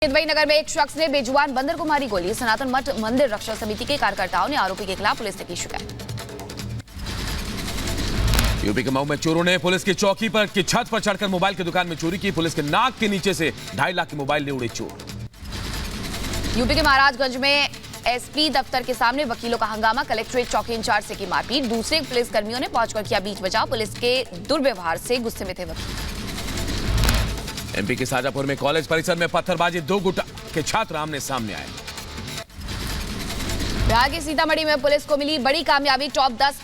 वही नगर में एक शख्स ने बेजुबान बंदर को मारी गोली। सनातन मठ मंदिर रक्षा समिति के कार्यकर्ताओं ने आरोपी के खिलाफ पुलिस से की शिकायत। यूपी के मऊ में चोरों ने पुलिस की चौकी पर की छत पर चढ़कर मोबाइल की दुकान में चोरी की। पुलिस के नाक के नीचे से 2.5 लाख के मोबाइल ले उड़े चोर। यूपी के महाराजगंज में एसपी दफ्तर के सामने वकीलों का हंगामा। कलेक्ट्रेट चौकी इंचार्ज से की मारपीट। दूसरे पुलिस कर्मियों ने पहुंचकर किया बीच बचाव। पुलिस के दुर्व्यवहार से गुस्से में थे वकील। एमपी के शाजापुर में कॉलेज परिसर में पत्थरबाजी, 2 गुट के छात्र आमने सामने आए। बिहार के सीतामढ़ी में पुलिस को मिली बड़ी कामयाबी। टॉप 10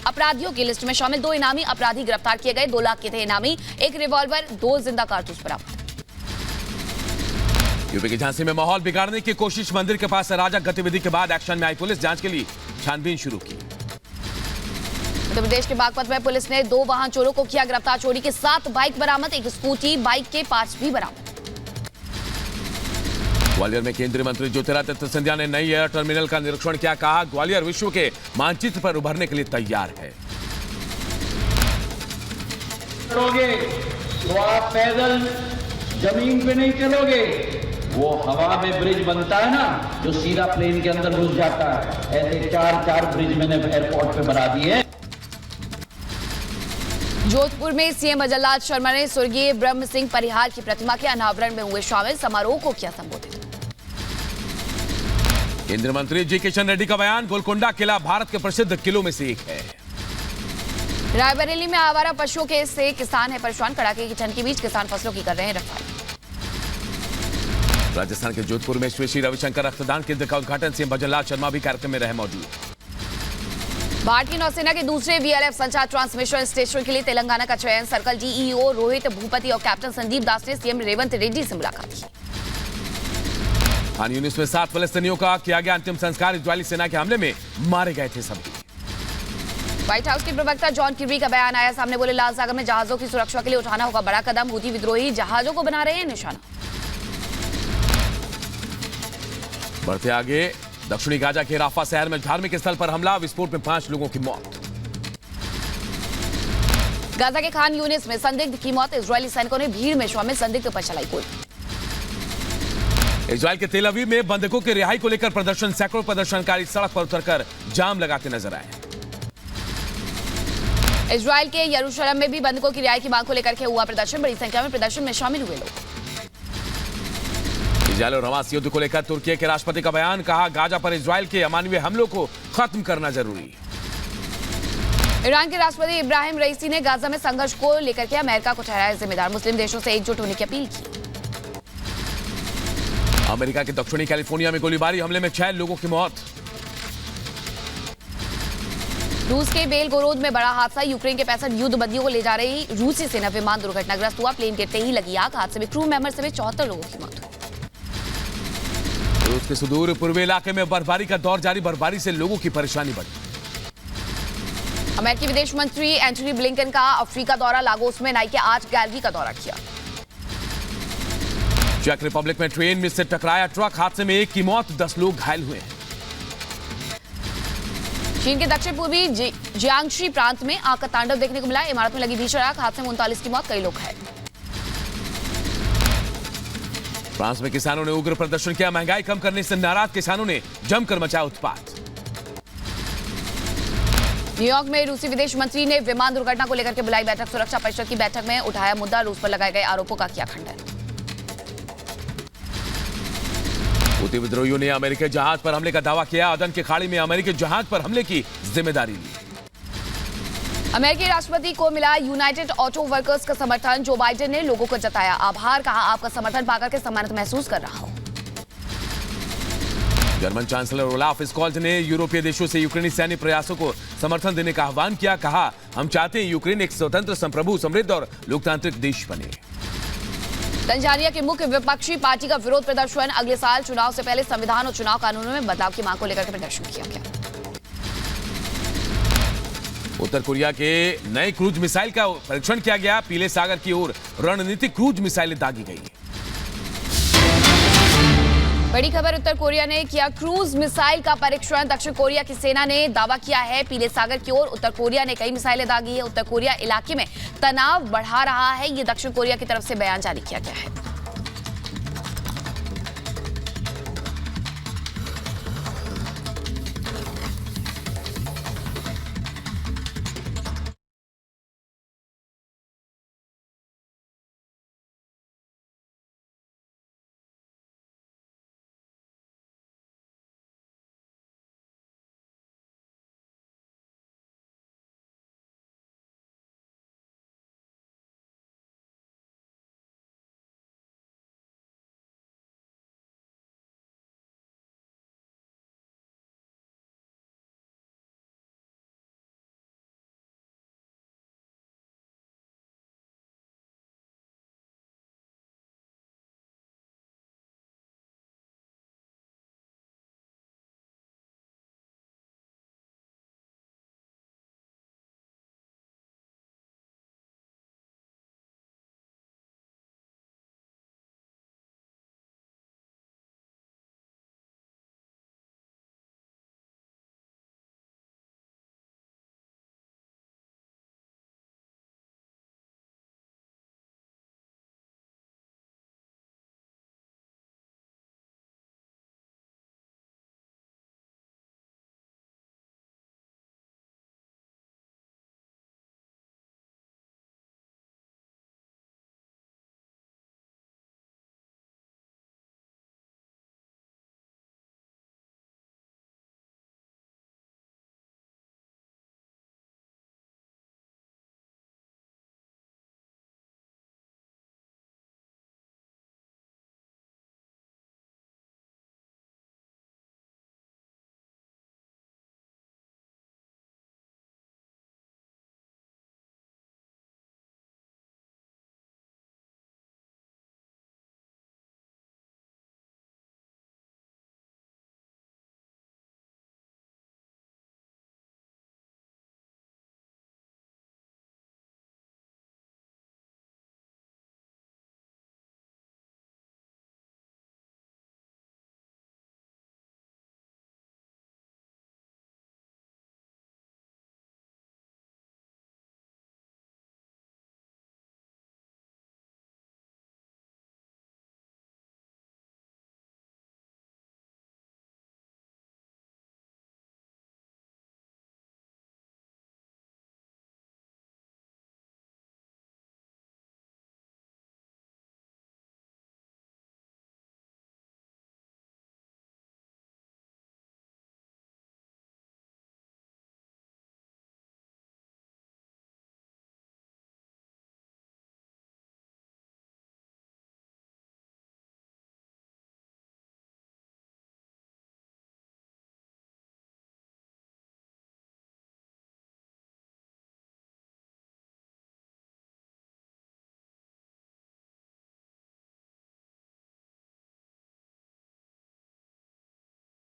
अपराधियों की लिस्ट में शामिल 2 इनामी अपराधी गिरफ्तार किए गए। 2 लाख के थे इनामी, 1 रिवॉल्वर, 2 जिंदा कारतूस बरामद। यूपी के झांसी में माहौल बिगाड़ने की कोशिश। मंदिर के पास अराजक गतिविधि के बाद एक्शन में आई पुलिस। जांच के लिए छानबीन शुरू की। उत्तर प्रदेश के बागपत में पुलिस ने 2 वाहन चोरों को किया गिरफ्तार। चोरी के 7 बाइक बरामद, 1 स्कूटी, बाइक के पार्ट्स भी बरामद। ग्वालियर में केंद्रीय मंत्री ज्योतिरादित्य सिंधिया ने नई एयर टर्मिनल का निरीक्षण किया। कहा, ग्वालियर विश्व के मानचित्र पर उभरने के लिए तैयार है। चलोगे तो आप पैदल जमीन पे नहीं चलोगे, वो हवा में ब्रिज बनता है ना, जो सीधा प्लेन के अंदर घुस जाता है। ऐसे 4 ब्रिज मैंने एयरपोर्ट पे बना दिए। जोधपुर में सीएम अजयलाल शर्मा ने स्वर्गीय ब्रह्म सिंह परिहार की प्रतिमा के अनावरण में हुए शामिल। समारोह को किया संबोधित। केंद्रीय मंत्री जी किशन रेड्डी का बयान। गोलकोंडा किला भारत के प्रसिद्ध किलों में से एक है। रायबरेली में आवारा पशुओं के से किसान है परेशान। कड़ाके की ठंड के बीच किसान फसलों की कर रहे हैं रखवाली। राजस्थान के जोधपुर में श्री रविशंकर रक्तदान केंद्र का उद्घाटन। सीएम अजयलाल शर्मा भी कार्यक्रम में रहे मौजूद। भारतीय नौसेना के दूसरे वीएलएफ संचार ट्रांसमिशन स्टेशन के लिए तेलंगाना का चयन। सर्कल डीईओ रोहित भूपति और कैप्टन संदीप दास ने सीएम रेवंत रेड्डी से मुलाकात की। खान यूनिस में 7 फलस्तीनियों का किया गया अंतिम संस्कार। इजरायली सेना के हमले में मारे गए थे सभी। व्हाइट हाउस के प्रवक्ता जॉन किर्बी का बयान आया सामने। बोले, लाल सागर में जहाजों की सुरक्षा के लिए उठाना होगा बड़ा कदम। हूथी विद्रोही जहाजों को बना रहे हैं निशाना। बढ़ते आगे, दक्षिणी गाजा के राफा शहर में धार्मिक स्थल पर हमला। विस्फोट में 5 लोगों की मौत। गाजा के खान यूनिस में संदिग्ध की मौत। इजरायली सैनिकों ने भीड़ में शामिल संदिग्ध पर चलाई गोली। इजरायल के तेल अवीव में बंधकों की रिहाई को लेकर प्रदर्शन। सैकड़ों प्रदर्शनकारी सड़क पर उतरकर जाम लगाते नजर आए। इजरायल के यरूशलेम में भी बंधकों की रिहाई की मांग को लेकर के हुआ प्रदर्शन। बड़ी संख्या में प्रदर्शन में शामिल हुए लोग। इजरायल और हमास युद्ध को लेकर तुर्की के राष्ट्रपति का बयान। कहा, गाजा पर इजरायल के अमानवीय हमलों को खत्म करना जरूरी। ईरान के राष्ट्रपति इब्राहिम रईसी ने गाजा में संघर्ष को लेकर के अमेरिका को ठहराया जिम्मेदार। मुस्लिम देशों से एकजुट होने की अपील की। अमेरिका के दक्षिणी कैलिफोर्निया में गोलीबारी हमले में 6 लोगों की मौत। रूस के बेलगोरोद में बड़ा हादसा। यूक्रेन के 65 युद्धबंदियों को ले जा रही रूसी सेना विमान दुर्घटनाग्रस्त हुआ। प्लेन गिरते ही लगी आग। हादसे में क्रू मेंबर समेत 74 लोगों की मौत हुई। रूस के सुदूर पूर्वी इलाके में बर्फबारी का दौर जारी। बर्फबारी से लोगों की परेशानी बढ़ी। अमेरिकी विदेश मंत्री एंटनी ब्लिंकन का अफ्रीका दौरा। लागोस में नाइके आर्ट गैलरी का दौरा किया। चेक रिपब्लिक में ट्रेन में से टकराया ट्रक। हादसे में 1 की मौत, 10 लोग घायल हुए हैं। चीन के दक्षिण पूर्वी जियांगशी प्रांत में आग का तांडव देखने को मिला। इमारत में लगी भीषण आग। हादसे में 39 की मौत, कई लोग घायल। फ्रांस में किसानों ने उग्र प्रदर्शन किया। महंगाई कम करने से नाराज किसानों ने जमकर मचाया उत्पात। न्यूयॉर्क में रूसी विदेश मंत्री ने विमान दुर्घटना को लेकर के बुलाई बैठक। सुरक्षा परिषद की बैठक में उठाया मुद्दा। रूस पर लगाए गए आरोपों का किया खंडन। हूथी विद्रोहियों ने अमेरिकी जहाज पर हमले का दावा किया। अदन की खाड़ी में अमेरिकी जहाज पर हमले की जिम्मेदारी ली। अमेरिकी राष्ट्रपति को मिला यूनाइटेड ऑटो वर्कर्स का समर्थन। जो बाइडेन ने लोगों को जताया आभार। कहा, आपका समर्थन पाकर के सम्मानित महसूस कर रहा हूं। जर्मन चांसलर ओलाफ स्कॉल्ज ने यूरोपीय देशों से यूक्रेनी सैन्य प्रयासों को समर्थन देने का आह्वान किया। कहा, हम चाहते हैं यूक्रेन एक स्वतंत्र, संप्रभु, समृद्ध और लोकतांत्रिक देश बने। तंजानिया की मुख्य विपक्षी पार्टी का विरोध प्रदर्शन। अगले साल चुनाव से पहले संविधान और चुनाव कानूनों में बदलाव की मांग को लेकर प्रदर्शन किया गया। उत्तर कोरिया के नए क्रूज मिसाइल का परीक्षण किया गया। पीले सागर की ओर रणनीतिक क्रूज मिसाइलें दागी गई। बड़ी खबर, उत्तर कोरिया ने किया क्रूज मिसाइल का परीक्षण। दक्षिण कोरिया की सेना ने दावा किया है पीले सागर की ओर उत्तर कोरिया ने कई मिसाइलें दागी है। उत्तर कोरिया इलाके में तनाव बढ़ा रहा है, ये दक्षिण कोरिया की तरफ से बयान जारी किया गया है।